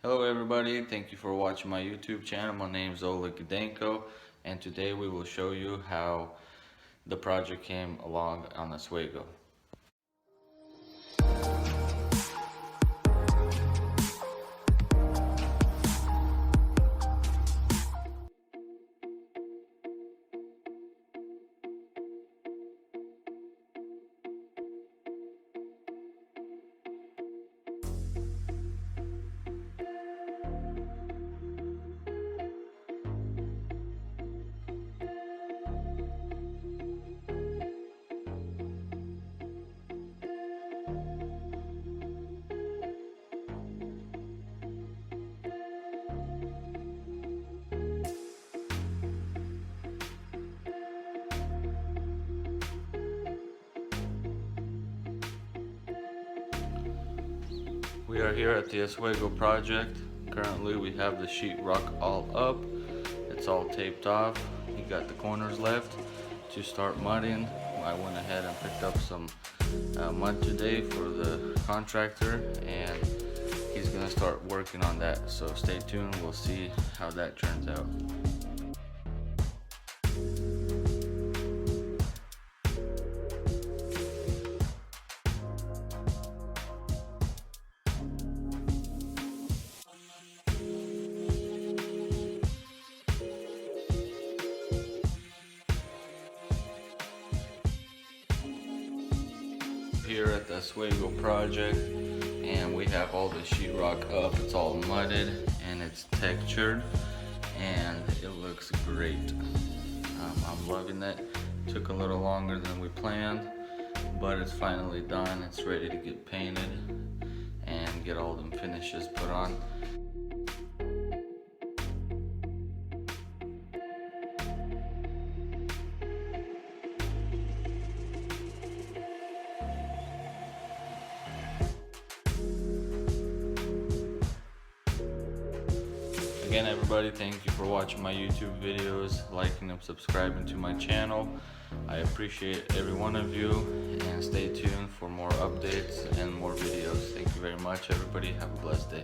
Hello everybody, thank you for watching my YouTube channel. My name is Oleg Gudenko, and today we will show you how the project came along on Oswego. We are here at the Oswego project. Currently we have the sheetrock all up. It's all taped off. We got the corners left to start mudding. I went ahead and picked up some mud today for the contractor, and he's gonna start working on that. So stay tuned, we'll see how that turns out. Here at the Oswego project, and we have all the sheetrock up. It's all mudded and it's textured and it looks great. I'm loving it. Took a little longer than we planned, but it's finally done. It's ready to get painted and get all them finishes put on. Again everybody, thank you for watching my YouTube videos, liking and subscribing to my channel. I appreciate every one of you, and stay tuned for more updates and more videos. Thank you very much everybody, have a blessed day.